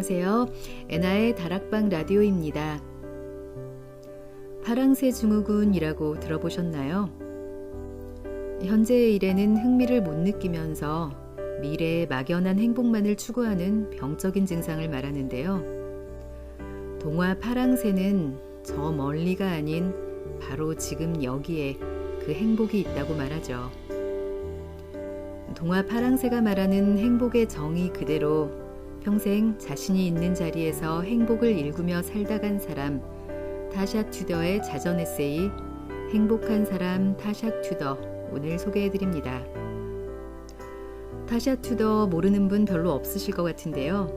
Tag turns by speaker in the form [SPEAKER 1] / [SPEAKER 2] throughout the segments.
[SPEAKER 1] 안녕하세요. 애나의 다락방 라디오입니다. 파랑새 증후군이라고 들어보셨나요? 현재의 일에는 흥미를 못 느끼면서 미래의 막연한 행복만을 추구하는 병적인 증상을 말하는데요. 동화 파랑새는 저 멀리가 아닌 바로 지금 여기에 그 행복이 있다고 말하죠. 동화 파랑새가 말하는 행복의 정의 그대로 평생 자신이 있는 자리에서 행복을 일구며 살다 간 사람 타샤 튜더의 자전 에세이 행복한 사람 타샤 튜더 오늘 소개해드립니다. 타샤 튜더 모르는 분 별로 없으실 것 같은데요.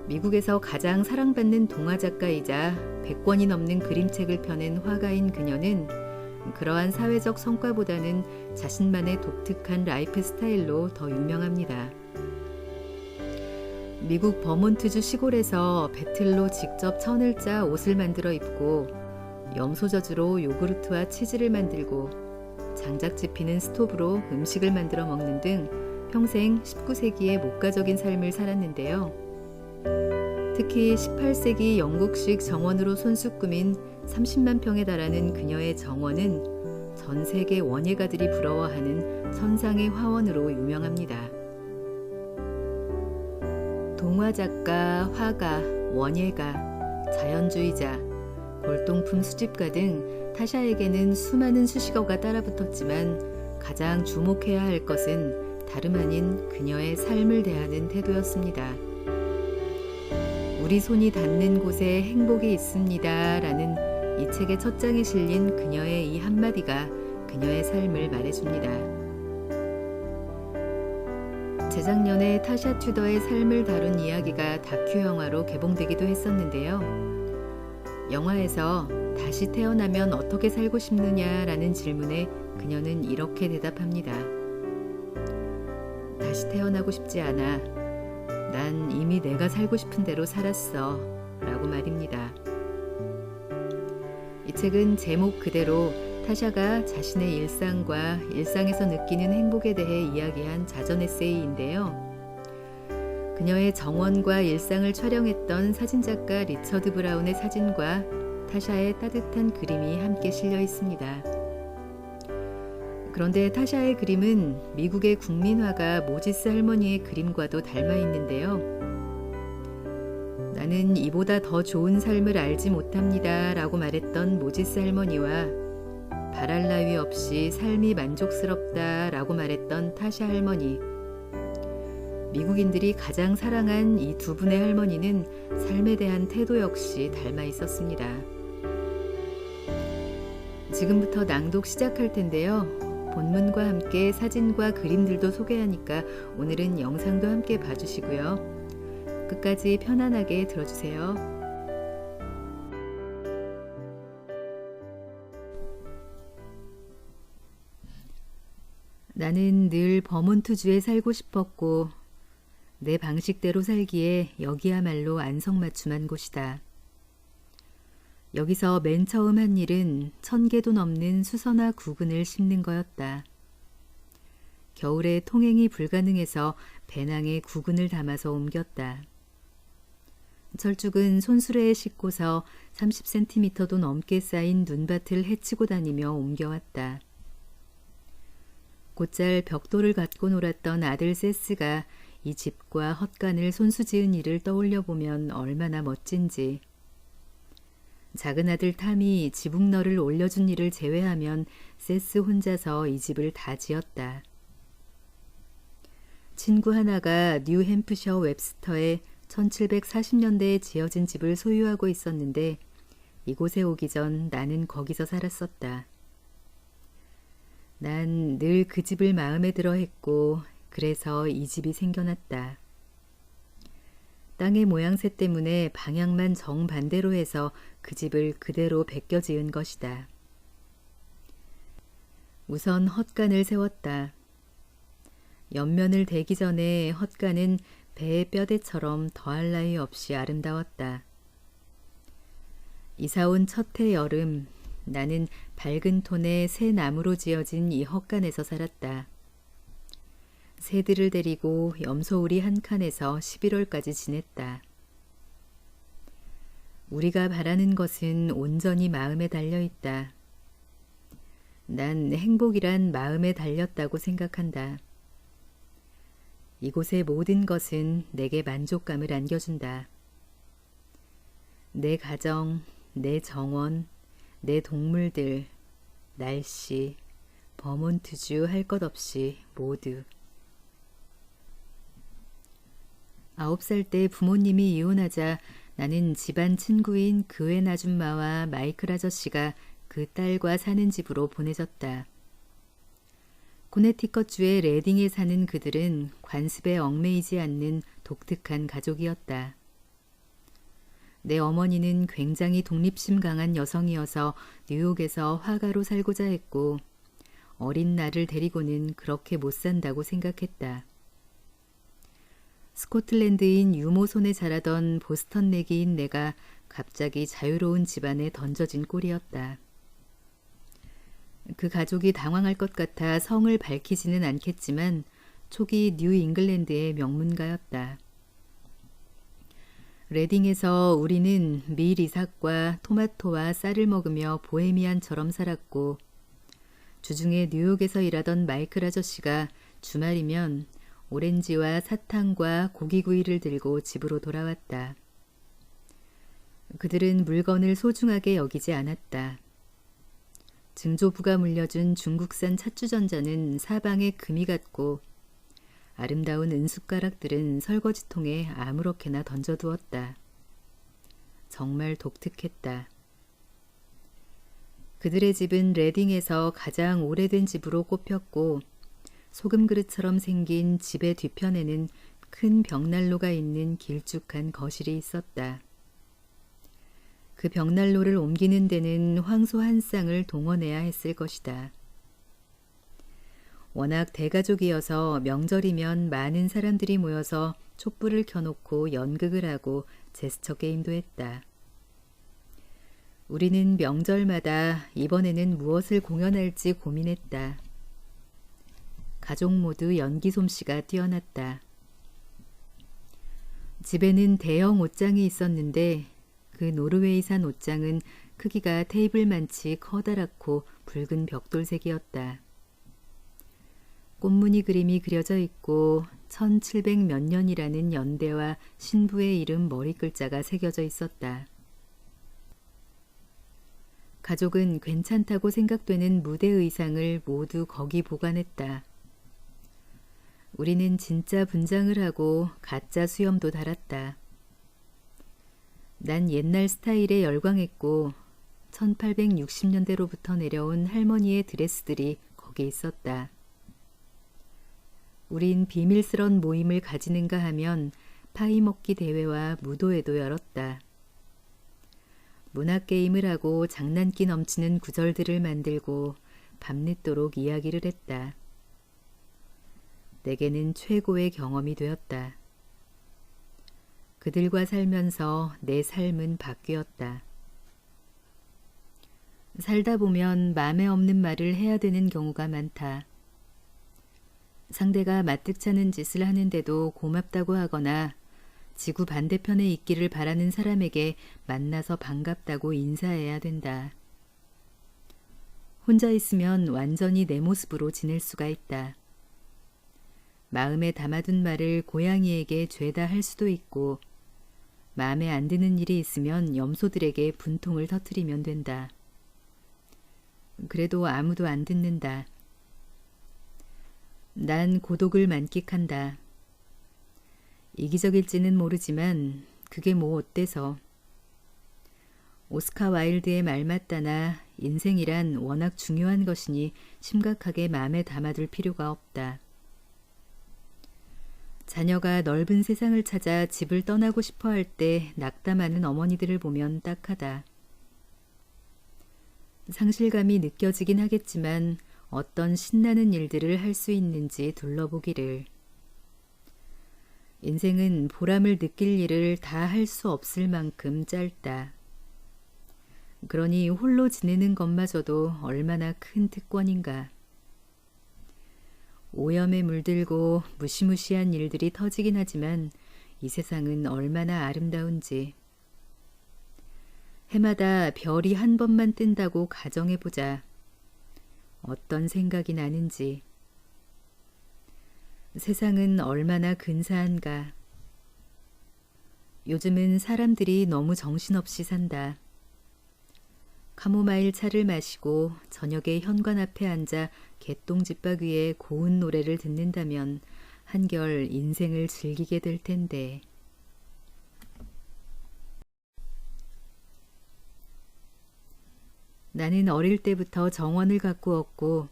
[SPEAKER 1] 미국에서 가장 사랑받는 동화 작가이자 100권이 넘는 그림책을 펴낸 화가인 그녀는 그러한 사회적 성과보다는 자신만의 독특한 라이프 스타일로 더 유명합니다. 미국 버몬트주 시골에서 배틀로 직접 천을 짜 옷을 만들어 입고 염소저주로 요구르트와 치즈를 만들고 장작지 피는 스토브로 음식을 만들어 먹는 등 평생 19세기의 목가적인 삶을 살았는데요. 특히 18세기 영국식 정원으로 손수 꾸민 30만 평에 달하는 그녀의 정원은 전 세계 원예가들이 부러워하는 천상의 화원으로 유명합니다. 동화작가, 화가, 원예가, 자연주의자, 골동품 수집가 등 타샤에게는 수많은 수식어가 따라붙었지만 가장 주목해야 할 것은 다름 아닌 그녀의 삶을 대하는 태도였습니다. 우리 손이 닿는 곳에 행복이 있습니다 라는 이 책의 첫 장에 실린 그녀의 이 한마디가 그녀의 삶을 말해줍니다. 재작년에 타샤 튜더의 삶을 다룬 이야기가 다큐 영화로 개봉되기도 했었는데요. 영화에서 다시 태어나면 어떻게 살고 싶느냐라는 질문에 그녀는 이렇게 대답합니다. 다시 태어나고 싶지 않아. 난 이미 내가 살고 싶은 대로 살았어. 라고 말입니다. 이 책은 제목 그대로 타샤가 자신의 일상과 일상에서 느끼는 행복에 대해 이야기한 자전 에세이인데요. 그녀의 정원과 일상을 촬영했던 사진작가 리처드 브라운의 사진과 타샤의 따뜻한 그림이 함께 실려 있습니다. 그런데 타샤의 그림은 미국의 국민화가 모지스 할머니의 그림과도 닮아 있는데요. 나는 이보다 더 좋은 삶을 알지 못합니다 라고 말했던 모지스 할머니와 바랄 나위 없이 삶이 만족스럽다 라고 말했던 타샤 할머니. 미국인들이 가장 사랑한 이 두 분의 할머니는 삶에 대한 태도 역시 닮아 있었습니다. 지금부터 낭독 시작할 텐데요. 본문과 함께 사진과 그림들도 소개하니까 오늘은 영상도 함께 봐주시고요. 끝까지 편안하게 들어주세요. 나는 늘 버몬트주에 살고 싶었고 내 방식대로 살기에 여기야말로 안성맞춤한 곳이다. 여기서 맨 처음 한 일은 1000개도 넘는 수선화 구근을 심는 거였다. 겨울에 통행이 불가능해서 배낭에 구근을 담아서 옮겼다. 철쭉은 손수레에 싣고서 30cm도 넘게 쌓인 눈밭을 헤치고 다니며 옮겨왔다. 곧잘 벽돌을 갖고 놀았던 아들 세스가 이 집과 헛간을 손수지은 일을 떠올려 보면 얼마나 멋진지. 작은 아들 탐이 지붕너를 올려준 일을 제외하면 세스 혼자서 이 집을 다 지었다. 친구 하나가 뉴햄프셔 웹스터에 1740년대에 지어진 집을 소유하고 있었는데 이곳에 오기 전 나는 거기서 살았었다. 난 늘 그 집을 마음에 들어 했고 그래서 이 집이 생겨났다. 땅의 모양새 때문에 방향만 정반대로 해서 그 집을 그대로 베껴 지은 것이다. 우선 헛간을 세웠다. 옆면을 대기 전에 헛간은 배의 뼈대처럼 더할 나위 없이 아름다웠다. 이사온 첫 해 여름 나는 밝은 톤의 새 나무로 지어진 이 헛간에서 살았다. 새들을 데리고 염소우리 한 칸에서 11월까지 지냈다. 우리가 바라는 것은 온전히 마음에 달려 있다. 난 행복이란 마음에 달렸다고 생각한다. 이곳의 모든 것은 내게 만족감을 안겨준다. 내 가정, 내 정원, 내 동물들, 날씨, 버몬트주 할 것 없이 모두. 9살 때 부모님이 이혼하자 나는 집안 친구인 그웬 아줌마와 마이클 아저씨가 그 딸과 사는 집으로 보내졌다. 코네티컷주의 레딩에 사는 그들은 관습에 얽매이지 않는 독특한 가족이었다. 내 어머니는 굉장히 독립심 강한 여성이어서 뉴욕에서 화가로 살고자 했고 어린 나를 데리고는 그렇게 못 산다고 생각했다. 스코틀랜드인 유모손에 자라던 보스턴 내기인 내가 갑자기 자유로운 집안에 던져진 꼴이었다. 그 가족이 당황할 것 같아 성을 밝히지는 않겠지만 초기 뉴 잉글랜드의 명문가였다. 레딩에서 우리는 밀 이삭과 토마토와 쌀을 먹으며 보헤미안처럼 살았고 주중에 뉴욕에서 일하던 마이클 아저씨가 주말이면 오렌지와 사탕과 고기구이를 들고 집으로 돌아왔다. 그들은 물건을 소중하게 여기지 않았다. 증조부가 물려준 중국산 찻주전자는 사방에 금이 갔고 아름다운 은숟가락들은 설거지통에 아무렇게나 던져두었다. 정말 독특했다. 그들의 집은 레딩에서 가장 오래된 집으로 꼽혔고 소금 그릇처럼 생긴 집의 뒤편에는 큰 벽난로가 있는 길쭉한 거실이 있었다. 그 벽난로를 옮기는 데는 황소 한 쌍을 동원해야 했을 것이다. 워낙 대가족이어서 명절이면 많은 사람들이 모여서 촛불을 켜놓고 연극을 하고 제스처 게임도 했다. 우리는 명절마다 이번에는 무엇을 공연할지 고민했다. 가족 모두 연기 솜씨가 뛰어났다. 집에는 대형 옷장이 있었는데 그 노르웨이산 옷장은 크기가 테이블만치 커다랗고 붉은 벽돌색이었다. 꽃무늬 그림이 그려져 있고 1700 몇 년이라는 연대와 신부의 이름 머리글자가 새겨져 있었다. 가족은 괜찮다고 생각되는 무대 의상을 모두 거기 보관했다. 우리는 진짜 분장을 하고 가짜 수염도 달았다. 난 옛날 스타일에 열광했고 1860년대로부터 내려온 할머니의 드레스들이 거기 있었다. 우린 비밀스런 모임을 가지는가 하면 파이 먹기 대회와 무도회도 열었다. 문학게임을 하고 장난기 넘치는 구절들을 만들고 밤늦도록 이야기를 했다. 내게는 최고의 경험이 되었다. 그들과 살면서 내 삶은 바뀌었다. 살다 보면 맘에 없는 말을 해야 되는 경우가 많다. 상대가 마뜩찮은 짓을 하는데도 고맙다고 하거나 지구 반대편에 있기를 바라는 사람에게 만나서 반갑다고 인사해야 된다. 혼자 있으면 완전히 내 모습으로 지낼 수가 있다. 마음에 담아둔 말을 고양이에게 죄다 할 수도 있고 마음에 안 드는 일이 있으면 염소들에게 분통을 터뜨리면 된다. 그래도 아무도 안 듣는다. 난 고독을 만끽한다. 이기적일지는 모르지만 그게 뭐 어때서. 오스카 와일드의 말 맞다나 인생이란 워낙 중요한 것이니 심각하게 마음에 담아둘 필요가 없다. 자녀가 넓은 세상을 찾아 집을 떠나고 싶어 할 때 낙담하는 어머니들을 보면 딱하다. 상실감이 느껴지긴 하겠지만 어떤 신나는 일들을 할 수 있는지 둘러보기를. 인생은 보람을 느낄 일을 다 할 수 없을 만큼 짧다. 그러니 홀로 지내는 것마저도 얼마나 큰 특권인가. 오염에 물들고 무시무시한 일들이 터지긴 하지만 이 세상은 얼마나 아름다운지. 해마다 별이 한 번만 뜬다고 가정해보자. 어떤 생각이 나는지. 세상은 얼마나 근사한가. 요즘은 사람들이 너무 정신없이 산다. 카모마일 차를 마시고 저녁에 현관 앞에 앉아 개똥집밥 위에 고운 노래를 듣는다면 한결 인생을 즐기게 될 텐데. 나는 어릴 때부터 정원을 가꾸었고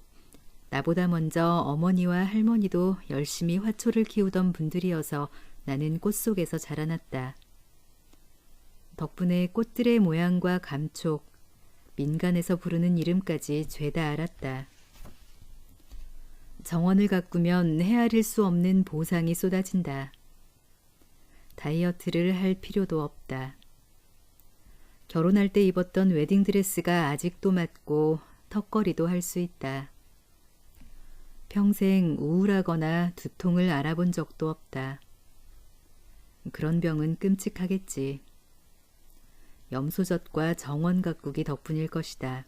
[SPEAKER 1] 나보다 먼저 어머니와 할머니도 열심히 화초를 키우던 분들이어서 나는 꽃 속에서 자라났다. 덕분에 꽃들의 모양과 감촉, 민간에서 부르는 이름까지 죄다 알았다. 정원을 가꾸면 헤아릴 수 없는 보상이 쏟아진다. 다이어트를 할 필요도 없다. 결혼할 때 입었던 웨딩드레스가 아직도 맞고 턱걸이도 할 수 있다. 평생 우울하거나 두통을 알아본 적도 없다. 그런 병은 끔찍하겠지. 염소젖과 정원 가꾸기 덕분일 것이다.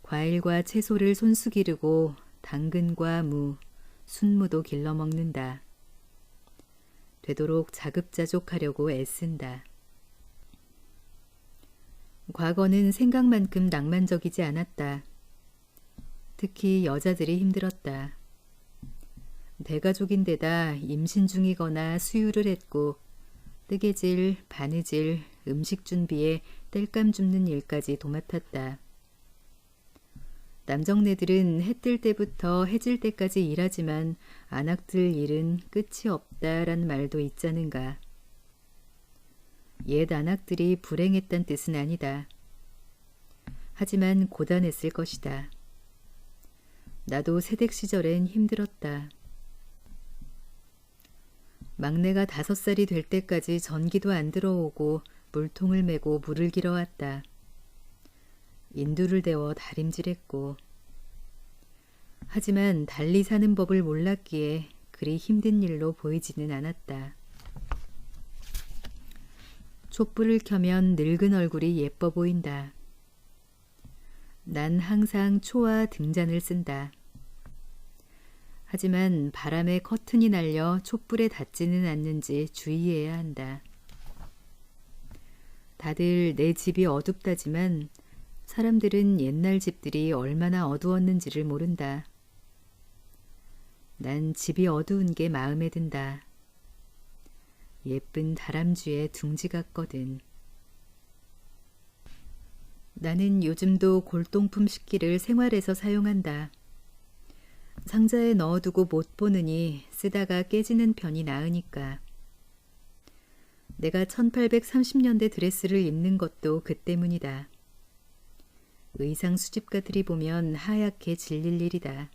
[SPEAKER 1] 과일과 채소를 손수 기르고 당근과 무, 순무도 길러 먹는다. 되도록 자급자족하려고 애쓴다. 과거는 생각만큼 낭만적이지 않았다. 특히 여자들이 힘들었다. 대가족인데다 임신 중이거나 수유를 했고 뜨개질, 바느질, 음식 준비에 땔감 줍는 일까지 도맡았다. 남정네들은 해 뜰 때부터 해질 때까지 일하지만 안악들 일은 끝이 없다란 말도 있자는가. 옛 안악들이 불행했단 뜻은 아니다. 하지만 고단했을 것이다. 나도 새댁 시절엔 힘들었다. 막내가 5살이 될 때까지 전기도 안 들어오고 물통을 메고 물을 길어왔다. 인두를 데워 다림질했고. 하지만 달리 사는 법을 몰랐기에 그리 힘든 일로 보이지는 않았다. 촛불을 켜면 늙은 얼굴이 예뻐 보인다. 난 항상 초와 등잔을 쓴다. 하지만 바람에 커튼이 날려 촛불에 닿지는 않는지 주의해야 한다. 다들 내 집이 어둡다지만 사람들은 옛날 집들이 얼마나 어두웠는지를 모른다. 난 집이 어두운 게 마음에 든다. 예쁜 다람쥐의 둥지 같거든. 나는 요즘도 골동품 식기를 생활에서 사용한다. 상자에 넣어두고 못 보느니 쓰다가 깨지는 편이 나으니까. 내가 1830년대 드레스를 입는 것도 그 때문이다. 의상 수집가들이 보면 하얗게 질릴 일이다.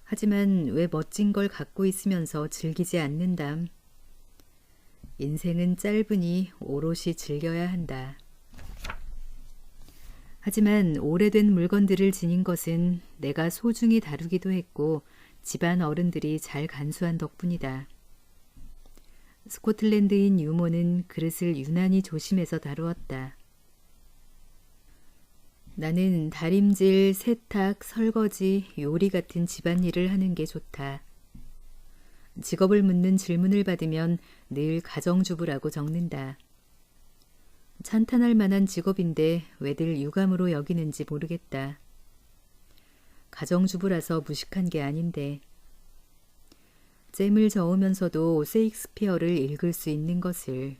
[SPEAKER 1] 하지만 왜 멋진 걸 갖고 있으면서 즐기지 않는담? 인생은 짧으니 오롯이 즐겨야 한다. 하지만 오래된 물건들을 지닌 것은 내가 소중히 다루기도 했고 집안 어른들이 잘 간수한 덕분이다. 스코틀랜드인 유모는 그릇을 유난히 조심해서 다루었다. 나는 다림질, 세탁, 설거지, 요리 같은 집안일을 하는 게 좋다. 직업을 묻는 질문을 받으면 늘 가정주부라고 적는다. 찬탄할 만한 직업인데 왜들 유감으로 여기는지 모르겠다. 가정주부라서 무식한 게 아닌데. 잼을 저으면서도 세익스피어를 읽을 수 있는 것을.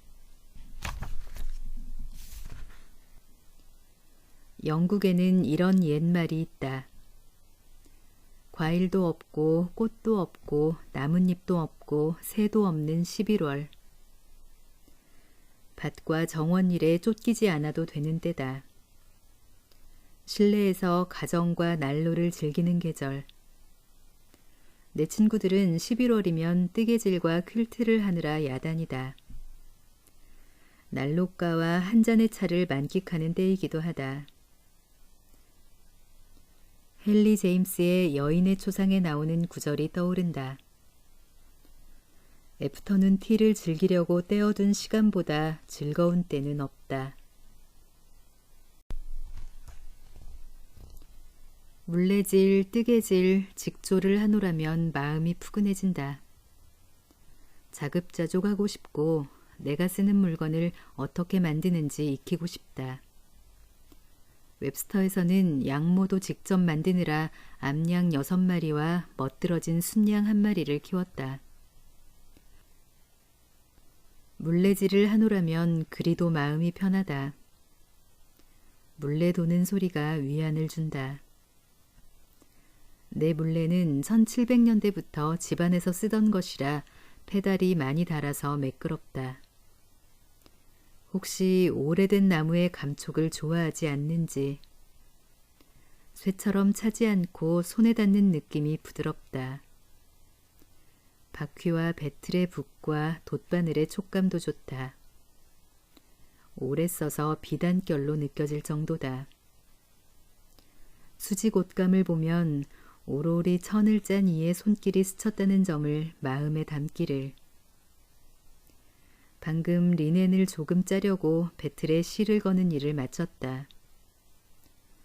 [SPEAKER 1] 영국에는 이런 옛말이 있다. 과일도 없고 꽃도 없고 나뭇잎도 없고 새도 없는 11월. 밭과 정원 일에 쫓기지 않아도 되는 때다. 실내에서 가정과 난로를 즐기는 계절. 내 친구들은 11월이면 뜨개질과 퀼트를 하느라 야단이다. 난로가와 한 잔의 차를 만끽하는 때이기도 하다. 헨리 제임스의 여인의 초상에 나오는 구절이 떠오른다. 애프터눈 티를 즐기려고 떼어둔 시간보다 즐거운 때는 없다. 물레질, 뜨개질, 직조를 하노라면 마음이 푸근해진다. 자급자족하고 싶고 내가 쓰는 물건을 어떻게 만드는지 익히고 싶다. 웹스터에서는 양모도 직접 만드느라 암양 6마리와 멋들어진 순양 1마리를 키웠다. 물레질을 하노라면 그리도 마음이 편하다. 물레 도는 소리가 위안을 준다. 내 물레는 1700년대부터 집안에서 쓰던 것이라 페달이 많이 닳아서 매끄럽다. 혹시 오래된 나무의 감촉을 좋아하지 않는지. 쇠처럼 차지 않고 손에 닿는 느낌이 부드럽다. 바퀴와 배틀의 붓과 돛바늘의 촉감도 좋다. 오래 써서 비단결로 느껴질 정도다. 수지곶감을 보면 오로리 천을 짠 이의 손길이 스쳤다는 점을 마음에 담기를. 방금 리넨을 조금 짜려고 배틀에 실을 거는 일을 마쳤다.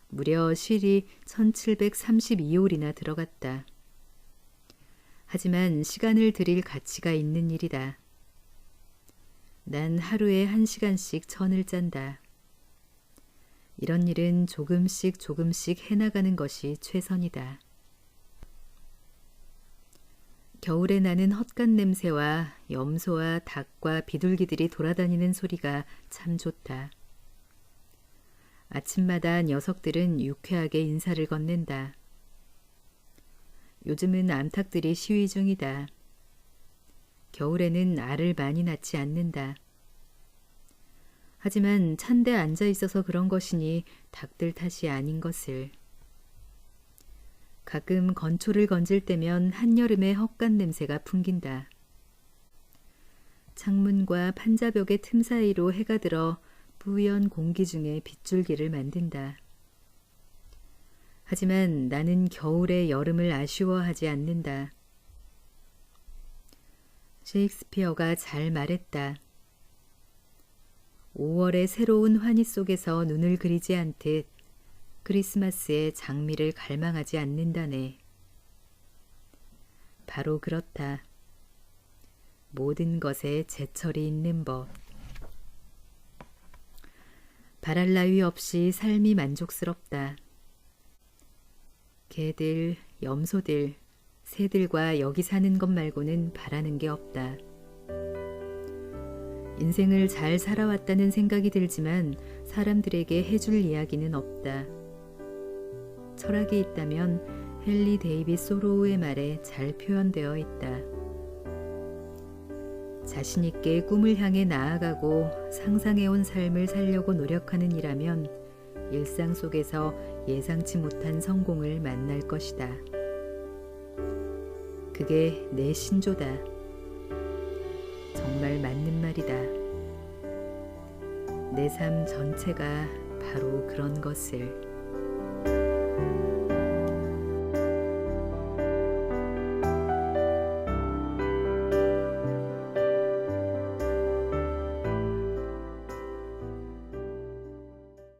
[SPEAKER 1] 무려 실이 1732올이나 들어갔다. 하지만 시간을 들일 가치가 있는 일이다. 난 하루에 1시간씩 천을 짠다. 이런 일은 조금씩 조금씩 해나가는 것이 최선이다. 겨울에 나는 헛간 냄새와 염소와 닭과 비둘기들이 돌아다니는 소리가 참 좋다. 아침마다 녀석들은 유쾌하게 인사를 건넨다. 요즘은 암탉들이 시위 중이다. 겨울에는 알을 많이 낳지 않는다. 하지만 찬데 앉아 있어서 그런 것이니 닭들 탓이 아닌 것을. 가끔 건초를 건질 때면 한여름의 헛간 냄새가 풍긴다. 창문과 판자벽의 틈 사이로 해가 들어 뿌연 공기 중에 빗줄기를 만든다. 하지만 나는 겨울의 여름을 아쉬워하지 않는다. 셰익스피어가 잘 말했다. 5월의 새로운 환희 속에서 눈을 그리지 않듯 크리스마스의 장미를 갈망하지 않는다네. 바로 그렇다. 모든 것에 제철이 있는 법. 바랄 나위 없이 삶이 만족스럽다. 개들, 염소들, 새들과 여기 사는 것 말고는 바라는 게 없다. 인생을 잘 살아왔다는 생각이 들지만 사람들에게 해줄 이야기는 없다. 철학이 있다면 헨리 데이빗 소로우의 말에 잘 표현되어 있다. 자신 있게 꿈을 향해 나아가고 상상해온 삶을 살려고 노력하는 이라면 일상 속에서 예상치 못한 성공을 만날 것이다. 그게 내 신조다. 정말 맞는 말이다. 내 삶 전체가 바로 그런 것을.